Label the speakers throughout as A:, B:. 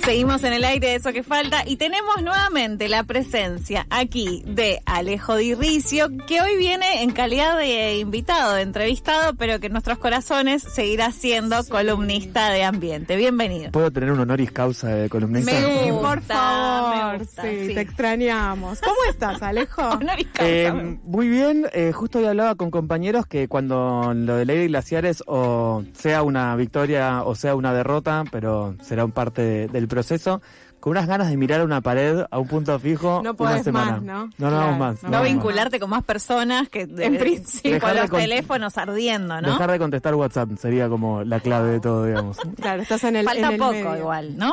A: Seguimos en el aire de Eso que Falta y tenemos nuevamente la presencia aquí de Alejo Di Ricio, que hoy viene en calidad de invitado, de entrevistado, pero que en nuestros corazones seguirá siendo columnista de ambiente. Bienvenido.
B: ¿Puedo tener un honoris causa de columnista?
A: Me gusta,
C: por favor.
A: me gusta,
C: Sí,
A: sí.
C: te extrañamos. ¿Cómo estás, Alejo?
A: Honoris causa.
B: Muy bien, justo hoy hablaba con compañeros que cuando lo de Ley de Glaciares o sea una victoria o sea una derrota, pero será un parte del proceso, con unas ganas de mirar a una pared, a un punto fijo,
C: No
B: una
C: podés
B: semana.
C: más, ¿no?
B: No
C: Claro,
B: vamos más.
C: no
A: No
C: vamos
A: vincularte con más personas que
C: En principio.
A: con los
B: Dejar de
A: teléfonos ardiendo, ¿no?
B: Dejar de contestar WhatsApp sería como la clave de todo, digamos.
C: Claro, estás en el
A: Falta
C: en el
A: poco
C: medio.
A: igual, ¿no?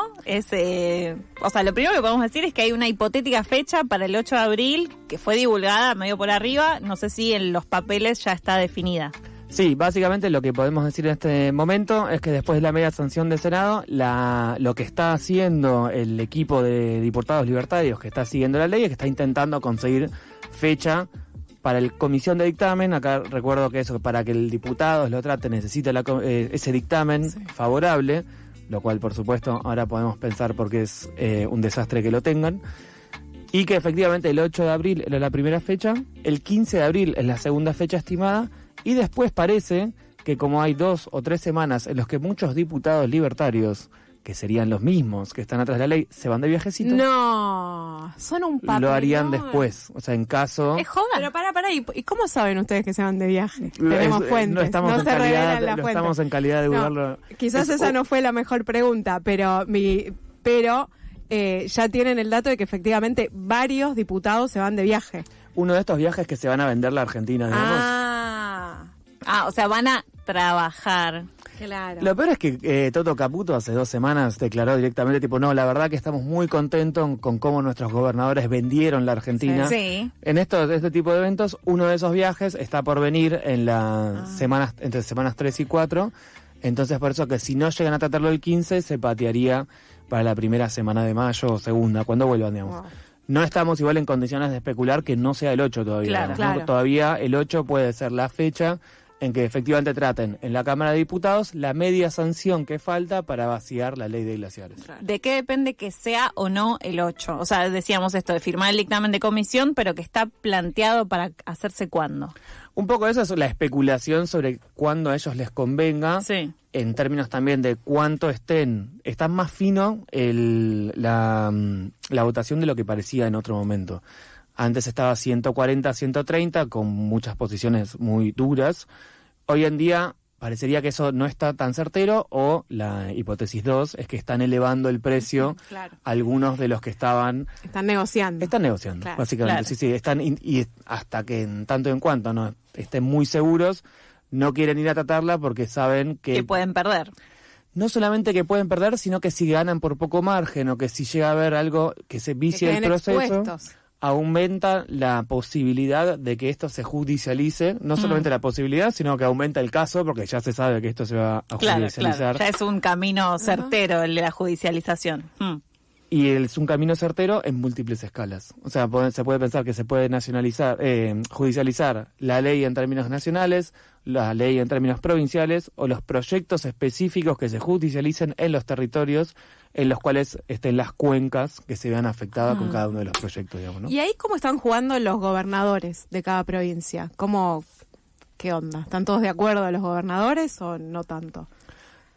A: O sea, lo primero que podemos decir es que hay una hipotética fecha para el 8 de abril que fue divulgada medio por arriba. No sé si en los papeles ya está definida.
B: Sí, básicamente lo que podemos decir en este momento es que después de la media sanción del Senado, lo que está haciendo el equipo de diputados libertarios que está siguiendo la ley es que está intentando conseguir fecha para la comisión de dictamen. Acá recuerdo que eso, para que el diputado lo trate, necesita ese dictamen favorable, lo cual por supuesto ahora podemos pensar porque es un desastre que lo tengan. Y que efectivamente el 8 de abril era la primera fecha, el 15 de abril es la segunda fecha estimada, y después parece que como hay 2 o 3 semanas en los que muchos diputados libertarios, que serían los mismos que están atrás de la ley, se van de viajecito,
C: No, son un papel.
B: lo harían después. O sea, en caso...
A: Es joda.
C: Pero para, ¿y cómo saben ustedes que se van de viaje? Tenemos fuentes,
B: No estamos, en
C: se revelan
B: calidad,
C: las
B: no
C: fuentes.
B: estamos en calidad de divulgarlo.
C: Quizás esa no fue la mejor pregunta, pero ya tienen el dato de que efectivamente varios diputados se van de viaje.
B: Uno de estos viajes que se van a vender la Argentina, digamos.
A: O sea, van a trabajar.
C: Claro.
B: Lo peor es que Toto Caputo hace 2 semanas declaró directamente, tipo, no, la verdad que estamos muy contentos con cómo nuestros gobernadores vendieron la Argentina.
A: Sí.
B: En este tipo de eventos, uno de esos viajes está por venir en las semanas, entre semanas 3 y 4. Entonces, por eso que si no llegan a tratarlo el 15, se patearía para la primera semana de mayo o segunda, cuando vuelvan, digamos.
C: Wow.
B: No estamos igual en condiciones de especular que no sea el 8 todavía.
A: Claro,
B: digamos, ¿no?
C: claro.
B: Todavía el 8 puede ser la fecha en que efectivamente traten en la Cámara de Diputados la media sanción que falta para vaciar la ley de glaciares.
A: ¿De qué depende que sea o no el 8? O sea, decíamos esto de firmar el dictamen de comisión, pero que está planteado para hacerse cuándo.
B: Un poco eso es la especulación sobre cuándo a ellos les convenga,
A: Sí.
B: en términos también de cuánto está más fino la votación de lo que parecía en otro momento. Antes estaba 140, 130, con muchas posiciones muy duras. Hoy en día parecería que eso no está tan certero, o la hipótesis 2 es que están elevando el precio
C: Claro.
B: algunos de los que
C: Están negociando.
B: están negociando,
C: Claro,
B: básicamente.
A: claro.
B: Sí, están y hasta que en tanto en cuanto no estén muy seguros, no quieren ir a tratarla porque saben
A: Que pueden perder.
B: no solamente que pueden perder, sino que si ganan por poco margen o que si llega a haber algo que se vicie
C: Que
B: el
C: queden
B: proceso,
C: expuestos.
B: aumenta la posibilidad de que esto se judicialice. No solamente la posibilidad, sino que aumenta el caso porque ya se sabe que esto se va a
A: Claro,
B: judicializar.
A: claro. Ya es un camino certero el de la judicialización.
B: Y es un camino certero en múltiples escalas. O sea, se puede pensar que se puede judicializar la ley en términos nacionales, la ley en términos provinciales, o los proyectos específicos que se judicialicen en los territorios en los cuales estén las cuencas que se vean afectadas con cada uno de los proyectos, digamos, ¿no?
C: ¿Y ahí cómo están jugando los gobernadores de cada provincia? ¿Qué onda? ¿Están todos de acuerdo los gobernadores o no tanto?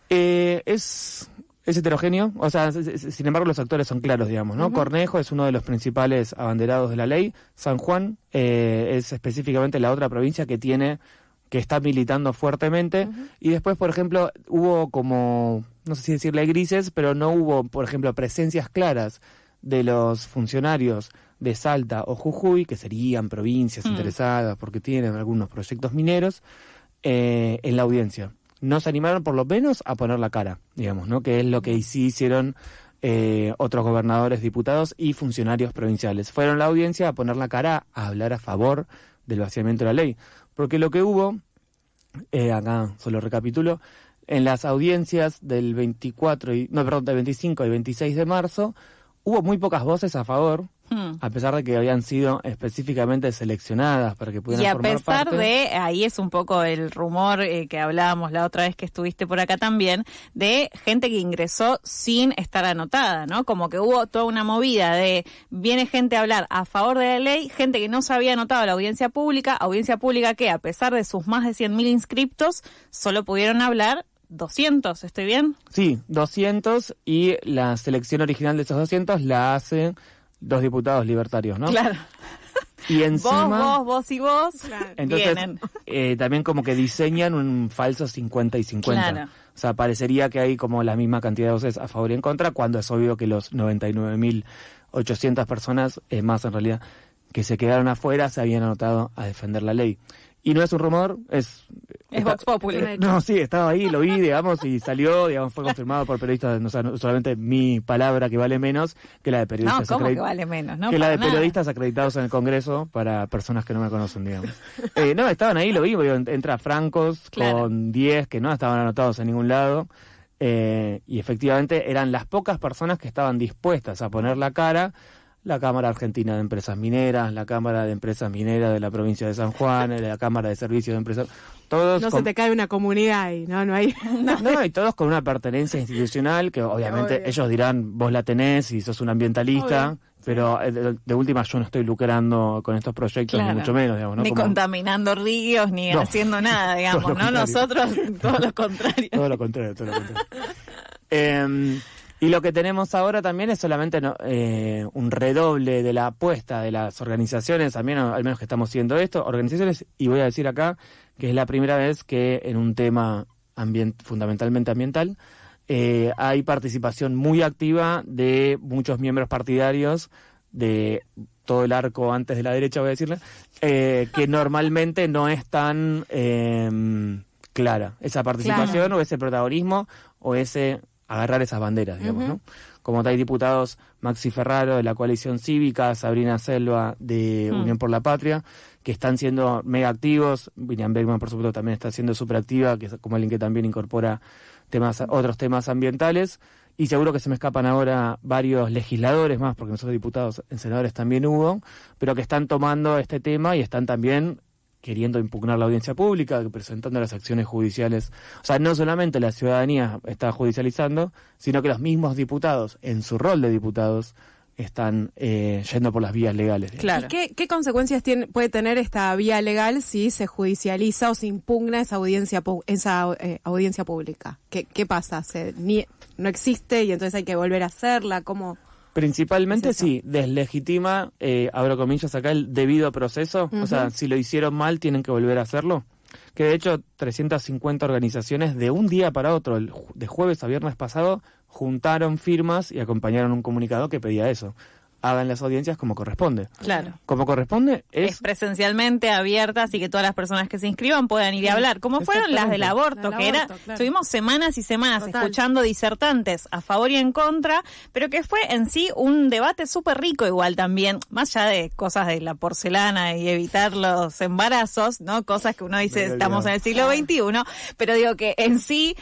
B: Es heterogéneo, o sea, sin embargo los actores son claros, digamos, ¿no? Cornejo es uno de los principales abanderados de la ley. San Juan es específicamente la otra provincia que está militando fuertemente. Y después, por ejemplo, hubo como, no sé si decirle grises, pero no hubo, por ejemplo, presencias claras de los funcionarios de Salta o Jujuy, que serían provincias interesadas porque tienen algunos proyectos mineros, en la audiencia. No se animaron por lo menos a poner la cara, digamos, ¿no? Que es lo que sí hicieron otros gobernadores, diputados y funcionarios provinciales. Fueron a la audiencia a poner la cara, a hablar a favor del vaciamiento de la ley. Porque lo que hubo, acá solo recapitulo, en las audiencias del 25 y 26 de marzo, hubo muy pocas voces a favor, a pesar de que habían sido específicamente seleccionadas para que pudieran formar parte.
A: Y a pesar de, ahí es un poco el rumor que hablábamos la otra vez que estuviste por acá también, de gente que ingresó sin estar anotada, ¿no? Como que hubo toda una movida de, viene gente a hablar a favor de la ley, gente que no se había anotado a la audiencia pública que a pesar de sus más de 100.000 inscriptos, solo pudieron hablar 200, ¿estoy bien?
B: Sí, 200, y la selección original de esos 200 la hacen 2 diputados libertarios, ¿no?
A: Claro.
B: Y encima...
A: Vos y vos,
C: claro.
B: Entonces,
A: vienen.
B: también como que diseñan un falso 50 y 50.
A: Claro.
B: O sea, parecería que hay como la misma cantidad de voces a favor y en contra, cuando es obvio que los 99.800 personas, más en realidad, que se quedaron afuera, se habían anotado a defender la ley. Y no es un rumor, es
A: Vox Populi.
B: No, sí, estaba ahí, lo vi, digamos, y salió, digamos, fue confirmado por periodistas, no, o sea, no solamente mi palabra que vale menos que la de periodistas.
A: No, ¿cómo que vale menos? No,
B: que la de
A: nada.
B: periodistas acreditados en el Congreso para personas que no me conocen, digamos. No, estaban ahí, lo vi, entra Francos
A: Claro.
B: con 10 que no estaban anotados en ningún lado, y efectivamente eran las pocas personas que estaban dispuestas a poner la cara. La Cámara Argentina de Empresas Mineras, la Cámara de Empresas Mineras de la provincia de San Juan, la Cámara de Servicios de Empresas, todos
C: No se te cae una comunidad ahí, no hay.
B: no, y todos con una pertenencia institucional que obviamente
C: Obvio.
B: ellos dirán, vos la tenés y sos un ambientalista,
C: Obvio.
B: pero de última yo no estoy lucrando con estos proyectos,
A: Claro.
B: ni mucho menos, digamos, ¿no?
A: Ni
B: Como-
A: contaminando ríos, ni
B: No.
A: haciendo nada, digamos,
B: Todo lo
A: ¿no?
B: contrario.
A: Nosotros, todo lo contrario.
B: Todo lo contrario, todo lo contrario. Y lo que tenemos ahora también es solamente un redoble de la apuesta de las organizaciones, también al menos que estamos siguiendo esto, organizaciones, y voy a decir acá que es la primera vez que en un tema fundamentalmente ambiental hay participación muy activa de muchos miembros partidarios de todo el arco antes de la derecha, voy a decirle, que normalmente no es tan clara esa participación o ese protagonismo o ese agarrar esas banderas, digamos, ¿no? Como hay diputados Maxi Ferraro de la Coalición Cívica, Sabrina Selva de Unión por la Patria, que están siendo mega activos. Miriam Bregman, por supuesto, también está siendo súper activa, que es como alguien que también incorpora otros temas ambientales. Y seguro que se me escapan ahora varios legisladores más, porque nosotros diputados en senadores también hubo, pero que están tomando este tema y están también queriendo impugnar la audiencia pública, presentando las acciones judiciales. O sea, no solamente la ciudadanía está judicializando, sino que los mismos diputados, en su rol de diputados, están yendo por las vías legales.
A: Claro.
C: ¿Y qué consecuencias puede tener esta vía legal si se judicializa o se impugna esa audiencia audiencia pública? ¿Qué pasa? ¿No existe y entonces hay que volver a hacerla? ¿Cómo?
B: Principalmente
C: ¿Es eso?
B: sí, deslegitima, abro comillas acá, el debido proceso. O sea, si lo hicieron mal, tienen que volver a hacerlo. Que de hecho 350 organizaciones de un día para otro, de jueves a viernes pasado, juntaron firmas y acompañaron un comunicado que pedía eso. Hagan las audiencias como corresponde.
A: Claro.
B: Como corresponde
A: Es presencialmente abierta, así que todas las personas que se inscriban puedan ir a hablar, como fueron las del aborto,
C: Del
A: que
C: aborto,
A: era,
C: claro.
A: estuvimos semanas y semanas
C: Total.
A: escuchando disertantes a favor y en contra, pero que fue en sí un debate súper rico igual también, más allá de cosas de la porcelana y evitar los embarazos, ¿no? Cosas que uno dice,
B: Me había
A: estamos en el siglo XXI, pero digo que en sí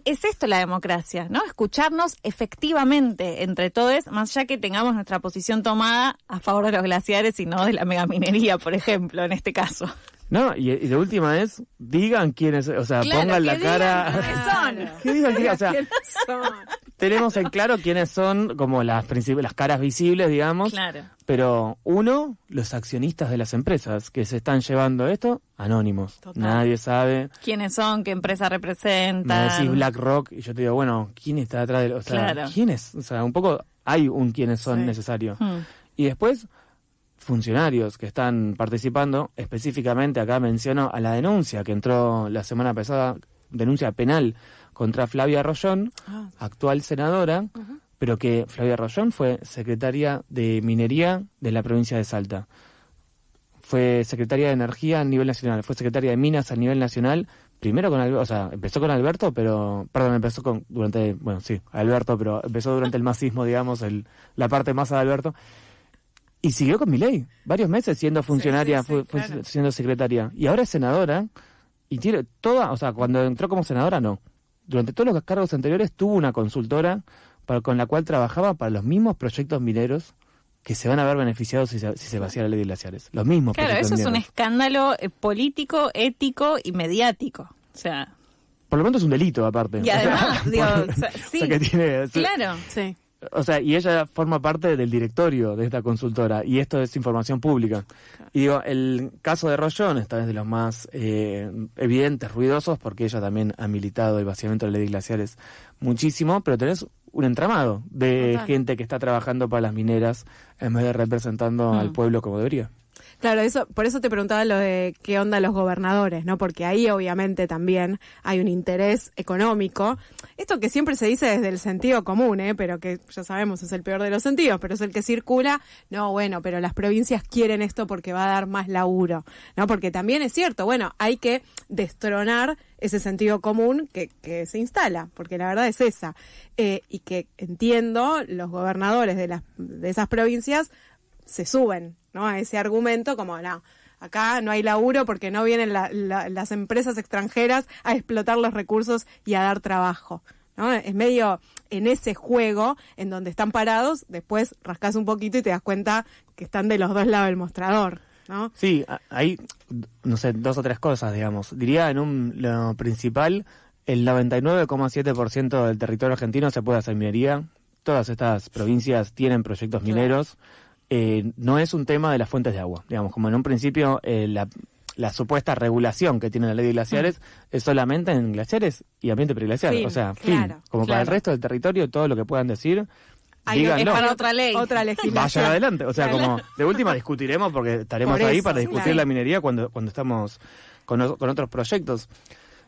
A: es esto la democracia, ¿no? Escucharnos efectivamente entre todos, más allá que tengamos nuestra posición tomada a favor de los glaciares y no de la megaminería, por ejemplo, en este caso.
B: No, y de última vez, digan quiénes, o sea,
A: Claro,
B: pongan la
A: que
B: cara.
A: digan quiénes son.
B: Que digan quiénes, o sea,
C: Son.
B: tenemos en claro quiénes son como las caras visibles, digamos.
A: Claro.
B: Pero uno, los accionistas de las empresas que se están llevando esto, anónimos.
C: Total.
B: Nadie sabe.
A: ¿Quiénes son? ¿Qué empresa
B: Me
A: representan?
B: decís BlackRock y yo te digo, bueno, ¿quién está detrás de...? O sea,
A: Claro.
B: ¿quién es? O sea, un poco hay un quiénes son
C: Sí.
B: necesario.
A: Hmm.
B: Y después, funcionarios que están participando, específicamente acá menciono a la denuncia que entró la semana pasada, denuncia penal contra Flavia Rollón,
C: Ah.
B: actual senadora, pero que Flavia Rollón fue secretaria de Minería de la provincia de Salta. Fue secretaria de Energía a nivel nacional, fue secretaria de Minas a nivel nacional, primero con Alberto, o sea, empezó con Alberto, pero, perdón, empezó con, Alberto, pero empezó durante el masismo, digamos, la parte masa de Alberto, y siguió con Milei, varios meses siendo funcionaria,
C: sí,
B: fue
C: claro.
B: siendo secretaria, y ahora es senadora, y tiene toda, o sea, cuando entró como senadora, no. Durante todos los cargos anteriores tuvo una consultora con la cual trabajaba para los mismos proyectos mineros que se van a ver beneficiados si se vacía la ley de glaciares. Los mismos.
A: Claro, eso es un escándalo político, ético y mediático. O sea...
B: Por lo pronto es un delito, aparte.
A: Y además, sí,
B: o sea, que tiene,
A: claro.
C: Sí.
B: O sea, y ella forma parte del directorio de esta consultora, y esto es información pública. Y digo, el caso de Rollón esta vez de los más evidentes, ruidosos, porque ella también ha militado el vaciamiento de la ley de glaciares muchísimo, pero tenés un entramado de gente que está trabajando para las mineras en vez de representando al pueblo como debería.
C: Claro, por eso te preguntaba lo de qué onda los gobernadores, ¿no? Porque ahí obviamente también hay un interés económico. Esto que siempre se dice desde el sentido común, pero que ya sabemos es el peor de los sentidos, pero es el que circula. No, bueno, pero las provincias quieren esto porque va a dar más laburo, ¿no? Porque también es cierto, bueno, hay que destronar ese sentido común que se instala, porque la verdad es esa. Y que entiendo, los gobernadores de esas provincias se suben, ¿no? A ese argumento como, no, acá no hay laburo porque no vienen las empresas extranjeras a explotar los recursos y a dar trabajo, ¿no? Es medio en ese juego en donde están parados, después rascas un poquito y te das cuenta que están de los dos lados del mostrador, ¿no?
B: Sí, hay, no sé, 2 o 3 cosas, digamos. Diría lo principal, el 99,7% del territorio argentino se puede hacer minería. Todas estas provincias tienen proyectos mineros. No es un tema de las fuentes de agua, digamos, como en un principio la supuesta regulación que tiene la ley de glaciares es solamente en glaciares y ambiente preglacial, o sea,
C: claro,
B: como para el resto del territorio, todo lo que puedan decir, díganlo.
A: Es para otra ley.
C: Otra legislación.
B: Vayan adelante, o sea, como de última discutiremos porque estaremos ahí para discutir la minería cuando estamos con otros proyectos.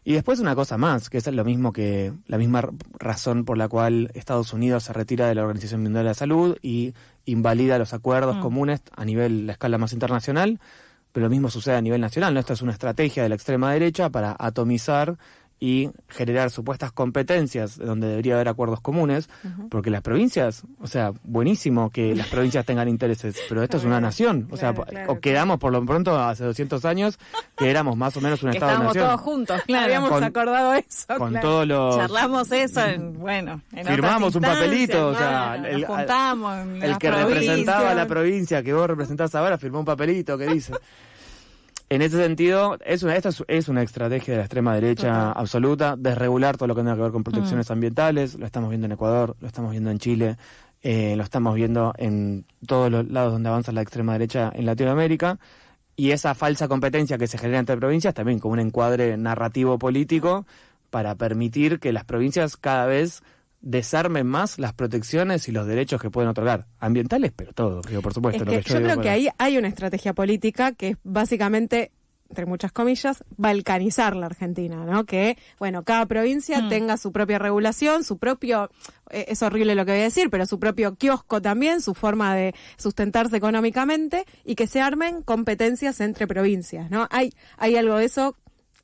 B: Y después una cosa más, que es lo mismo que la misma razón por la cual Estados Unidos se retira de la Organización Mundial de la Salud y invalida los acuerdos comunes a la escala más internacional, pero lo mismo sucede a nivel nacional, ¿no? Esta es una estrategia de la extrema derecha para atomizar y generar supuestas competencias donde debería haber acuerdos comunes, porque las provincias, o sea, buenísimo que las provincias tengan intereses, pero esto es una nación, o sea, o quedamos por lo pronto hace 200 años que éramos más o menos un Estado-nación.
A: Estábamos todos juntos, claro.
C: Habíamos acordado eso.
B: Con todos los...
A: Charlamos eso, en
B: firmamos un papelito, o sea,
A: nos juntamos
B: el que representaba a la provincia, que vos representás ahora, firmó un papelito que dice... En ese sentido, esto es una estrategia de la extrema derecha absoluta, desregular todo lo que tenga que ver con protecciones ambientales. Lo estamos viendo en Ecuador, lo estamos viendo en Chile, lo estamos viendo en todos los lados donde avanza la extrema derecha en Latinoamérica. Y esa falsa competencia que se genera entre provincias también como un encuadre narrativo político para permitir que las provincias cada vez desarmen más las protecciones y los derechos que pueden otorgar, ambientales, pero todo, digo, por supuesto.
C: Es que yo creo que ahí hay una estrategia política que es básicamente, entre muchas comillas, balcanizar la Argentina, ¿no? Que, bueno, cada provincia tenga su propia regulación, su propio, es horrible lo que voy a decir, pero su propio kiosco también, su forma de sustentarse económicamente y que se armen competencias entre provincias, ¿no? Hay algo de eso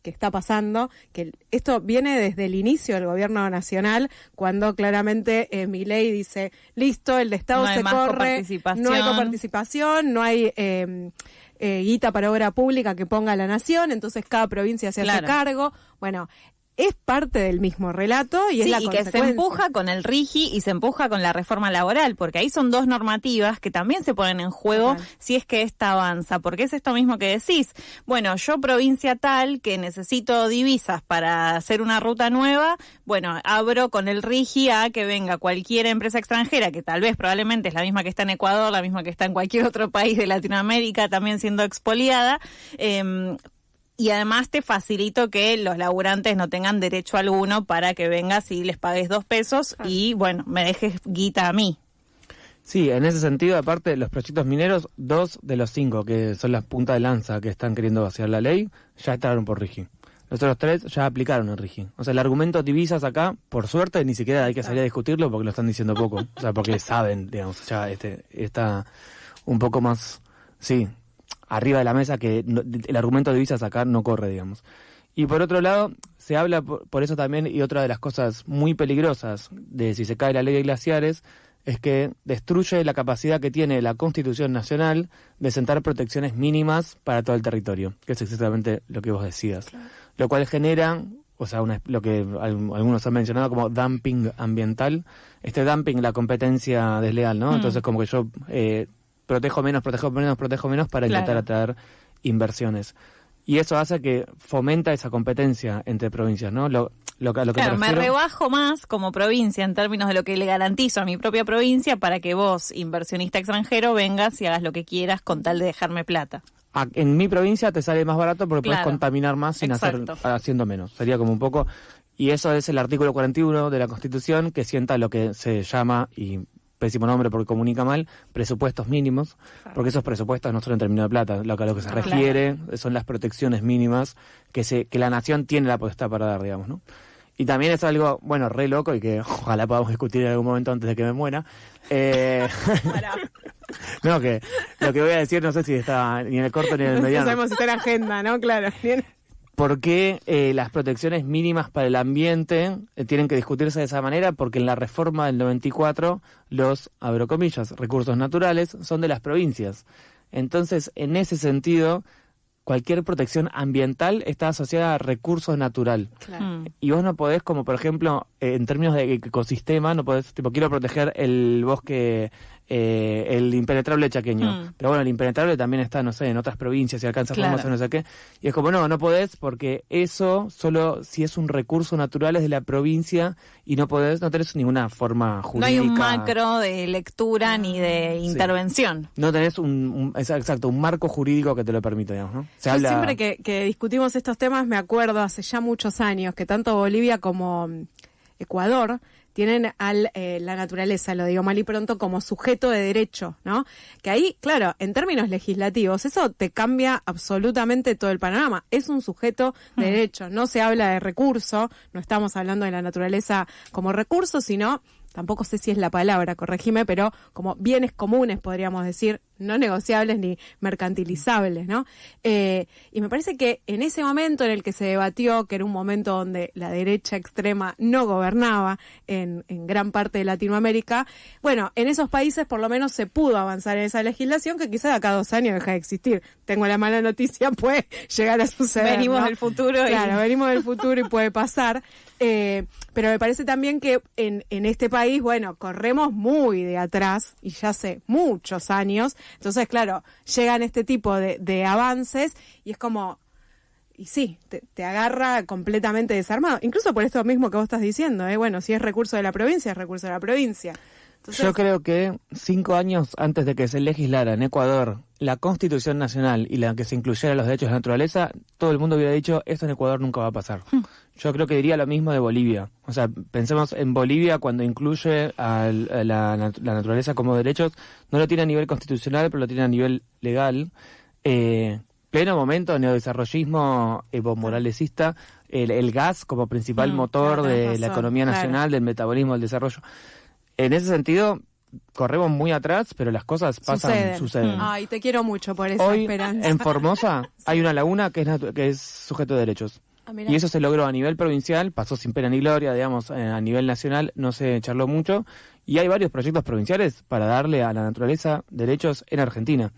C: que está pasando, que esto viene desde el inicio del gobierno nacional, cuando claramente Milei dice, listo, el Estado se corre, no hay coparticipación, no hay guita para obra pública que ponga la nación, entonces cada provincia se hace cargo. Bueno, es parte del mismo relato y es la consecuencia.
A: Que se empuja con el RIGI y se empuja con la reforma laboral, porque ahí son 2 normativas que también se ponen en juego si es que esta avanza, porque es esto mismo que decís. Bueno, yo provincia tal que necesito divisas para hacer una ruta nueva, bueno, abro con el RIGI a que venga cualquier empresa extranjera, que tal vez probablemente es la misma que está en Ecuador, la misma que está en cualquier otro país de Latinoamérica, también siendo expoliada, y además te facilito que los laburantes no tengan derecho alguno para que vengas y les pagues 2 pesos y, bueno, me dejes guita a mí.
B: Sí, en ese sentido, aparte, los proyectos mineros, 2 de los 5, que son las puntas de lanza que están queriendo vaciar la ley, ya entraron por RIGI. Los otros 3 ya aplicaron el RIGI. O sea, el argumento divisas acá, por suerte, ni siquiera hay que salir a discutirlo porque lo están diciendo poco. O sea, porque saben, digamos, ya está un poco más, sí, arriba de la mesa que el argumento de divisas acá no corre, digamos. Y por otro lado, se habla por eso también, y otra de las cosas muy peligrosas de si se cae la ley de glaciares, es que destruye la capacidad que tiene la Constitución Nacional de sentar protecciones mínimas para todo el territorio, que es exactamente lo que vos decías. Claro. Lo cual genera, o sea, lo que algunos han mencionado como dumping ambiental. Este dumping, la competencia desleal, ¿no? Entonces como que yo protejo menos para intentar atraer inversiones. Y eso hace que fomenta esa competencia entre provincias, ¿no? Lo que
A: me rebajo más como provincia en términos de lo que le garantizo a mi propia provincia para que vos, inversionista extranjero, vengas y hagas lo que quieras con tal de dejarme plata.
B: En mi provincia te sale más barato porque puedes contaminar más sin haciendo menos. Sería como un poco... Y eso es el artículo 41 de la Constitución, que sienta lo que se llama, y pésimo nombre porque comunica mal, presupuestos mínimos, porque esos presupuestos no son en términos de plata, lo que se refiere son las protecciones mínimas que la nación tiene la potestad para dar, digamos, ¿no? Y también es algo, bueno, re loco y que ojalá podamos discutir en algún momento antes de que me muera. No, que lo que voy a decir no sé si está ni en el corto ni en el mediano.
C: No sabemos si está en la agenda, ¿no? Claro. Bien.
B: ¿Por qué las protecciones mínimas para el ambiente tienen que discutirse de esa manera? Porque en la reforma del 94 los, abro comillas, recursos naturales son de las provincias. Entonces, en ese sentido, cualquier protección ambiental está asociada a recursos natural.
C: Claro.
B: Y vos no podés, como por ejemplo, en términos de ecosistema, no podés, tipo, quiero proteger el bosque, el impenetrable chaqueño. Pero bueno, el impenetrable también está, no sé, en otras provincias y alcanza Formosa, no sé qué. Y es como, no podés porque eso solo si es un recurso natural es de la provincia y no tenés ninguna forma jurídica.
A: No hay un macro de lectura ni de intervención.
B: No tenés un marco jurídico que te lo permita, digamos, ¿no?
C: Siempre que discutimos estos temas me acuerdo hace ya muchos años que tanto Bolivia como Ecuador tienen la naturaleza, lo digo mal y pronto, como sujeto de derecho, ¿no? Que ahí, claro, en términos legislativos, eso te cambia absolutamente todo el panorama. Es un sujeto de derecho, no se habla de recurso, no estamos hablando de la naturaleza como recurso, sino, tampoco sé si es la palabra, corregime, pero como bienes comunes, podríamos decir, no negociables ni mercantilizables, ¿no? Y me parece que en ese momento en el que se debatió, que era un momento donde la derecha extrema no gobernaba en gran parte de Latinoamérica, bueno, en esos países por lo menos se pudo avanzar en esa legislación que quizás acá 2 años deja de existir. Tengo la mala noticia, puede llegar a suceder.
A: Venimos
C: ¿no?
A: del futuro.
C: Claro, venimos del futuro y puede pasar. Pero me parece también que en este país, bueno, corremos muy de atrás y ya hace muchos años. Entonces, claro, llegan este tipo de avances y es como, y sí, te agarra completamente desarmado. Incluso por esto mismo que vos estás diciendo, bueno, si es recurso de la provincia, es recurso de la provincia. Entonces,
B: yo creo que 5 años antes de que se legislara en Ecuador la Constitución Nacional y la que se incluyera los derechos de la naturaleza, todo el mundo hubiera dicho, esto en Ecuador nunca va a pasar. Yo creo que diría lo mismo de Bolivia. O sea, pensemos en Bolivia cuando incluye a la naturaleza como derechos, no lo tiene a nivel constitucional, pero lo tiene a nivel legal. Pleno momento de neodesarrollismo evo-moralecista, el gas como principal motor de la economía nacional, del metabolismo, del desarrollo. En ese sentido, corremos muy atrás, pero las cosas suceden.
C: Ay, te quiero mucho por esa
B: Hoy,
C: esperanza.
B: en Formosa hay una laguna que es sujeto de derechos. Y eso se logró a nivel provincial, pasó sin pena ni gloria, digamos, a nivel nacional no se charló mucho, y hay varios proyectos provinciales para darle a la naturaleza derechos en Argentina.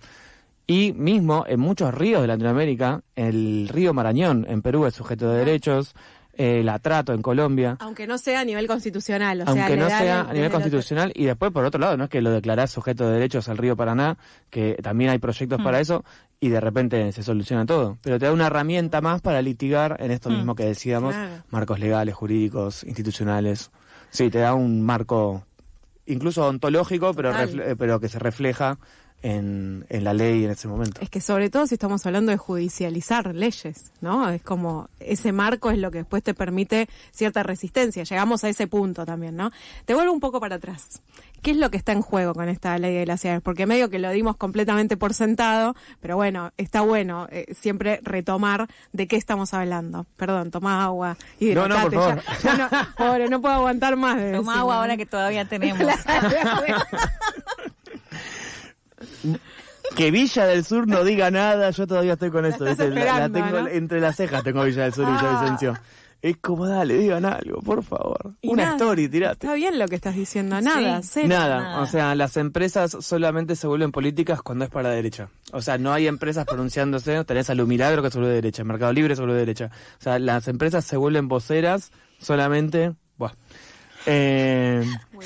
B: Y mismo en muchos ríos de Latinoamérica, el río Marañón en Perú es sujeto de derechos, el Atrato en Colombia.
C: Aunque no sea a nivel constitucional.
B: Aunque no sea a nivel constitucional. Y después, por otro lado, no es que lo declarás sujeto de derechos al río Paraná, que también hay proyectos para eso, y de repente se soluciona todo. Pero te da una herramienta más para litigar en esto mismo que decíamos, marcos legales, jurídicos, institucionales. Sí, te da un marco incluso ontológico, pero que se refleja en la ley en ese momento.
C: Es que sobre todo si estamos hablando de judicializar leyes, ¿no? Es como, ese marco es lo que después te permite cierta resistencia. Llegamos a ese punto también, ¿no? Te vuelvo un poco para atrás. ¿Qué es lo que está en juego con esta ley de glaciares? Porque medio que lo dimos completamente por sentado, pero bueno, está bueno siempre retomar de qué estamos hablando. Perdón, toma agua.
B: No, por favor.
C: Pobre, no puedo aguantar más.
A: Toma agua ahora que todavía tenemos.
B: Que Villa del Sur no diga nada, yo todavía estoy con eso. La tengo, ¿no? Entre las cejas tengo Villa del Sur y Villavicencio. Es como, dale, digan algo, por favor. Una story, tirate.
C: Está bien lo que estás diciendo, nada.
B: Nada, o sea, las empresas solamente se vuelven políticas cuando es para la derecha. O sea, no hay empresas pronunciándose, tenés a Lu Milagro que se vuelve de derecha, Mercado Libre se vuelve de derecha. O sea, las empresas se vuelven voceras solamente...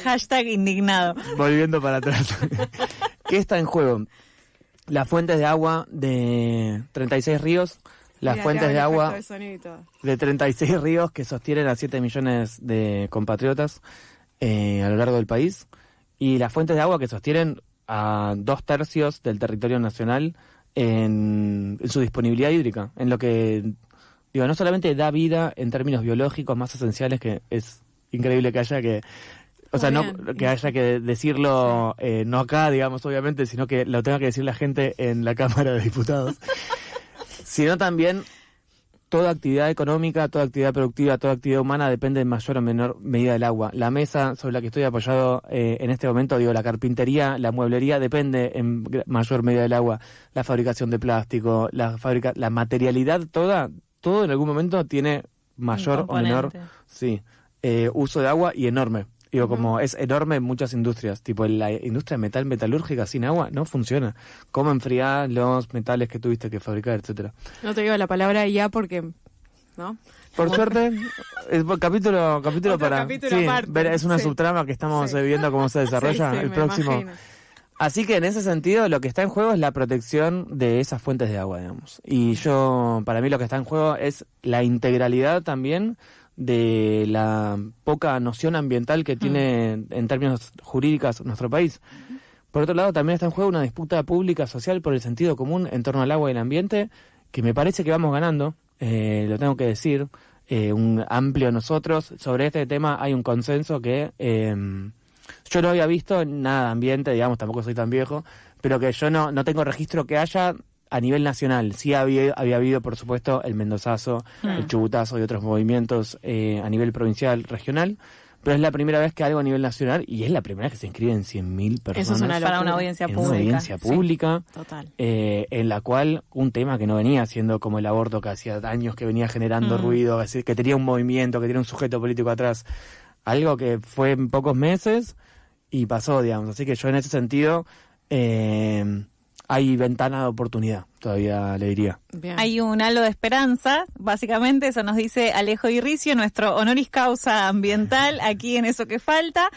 A: Hashtag indignado.
B: Volviendo para atrás. ¿Qué está en juego? Las fuentes de agua de 36 ríos, las
C: Mira,
B: fuentes de agua
C: de sonido y todo.
B: de 36 ríos que sostienen a 7 millones de compatriotas a lo largo del país, y las fuentes de agua que sostienen a 2/3 del territorio nacional en su disponibilidad hídrica, en lo que, digo, no solamente da vida en términos biológicos más esenciales, que es increíble que haya que... O sea, no que haya que decirlo, no acá, digamos, obviamente, sino que lo tenga que decir la gente en la Cámara de Diputados, sino también toda actividad económica, toda actividad productiva, toda actividad humana depende en mayor o menor medida del agua. La mesa sobre la que estoy apoyado en este momento, digo, la carpintería, la mueblería, depende en mayor medida del agua. La fabricación de plástico, la materialidad, todo en algún momento tiene mayor o menor uso de agua, y enorme. Digo, como es enorme en muchas industrias, tipo la industria metalúrgica sin agua no funciona. ¿Cómo enfriar los metales que tuviste que fabricar, etcétera?
C: No te digo la palabra ya porque, ¿no?
B: Por suerte, es capítulo
C: Otro
B: para
C: capítulo aparte,
B: es una subtrama que estamos viendo cómo se desarrolla el
C: me
B: próximo.
C: imagino.
B: Así que en ese sentido lo que está en juego es la protección de esas fuentes de agua, digamos. Y para mí lo que está en juego es la integralidad también de la poca noción ambiental que tiene en términos jurídicos nuestro país. Por otro lado, también está en juego una disputa pública social por el sentido común en torno al agua y el ambiente, que me parece que vamos ganando, lo tengo que decir, un amplio nosotros. Sobre este tema hay un consenso que yo no había visto en nada de ambiente, digamos, tampoco soy tan viejo, pero que yo no tengo registro que haya a nivel nacional. Sí había habido, por supuesto, el Mendozazo, el Chubutazo y otros movimientos a nivel provincial, regional, pero es la primera vez que algo a nivel nacional, y es la primera vez que se inscriben 100.000 personas.
C: Eso es una
A: para una audiencia pública.
B: Una audiencia pública,
C: Sí, total.
B: en la cual un tema que no venía siendo como el aborto, que hacía años que venía generando ruido, que tenía un movimiento, que tenía un sujeto político atrás, algo que fue en pocos meses y pasó, digamos. Así que yo en ese sentido... hay ventana de oportunidad, todavía le diría.
C: Bien.
A: Hay un halo de esperanza, básicamente, eso nos dice Alejo Di Ricio, nuestro honoris causa ambiental aquí en Eso que Falta.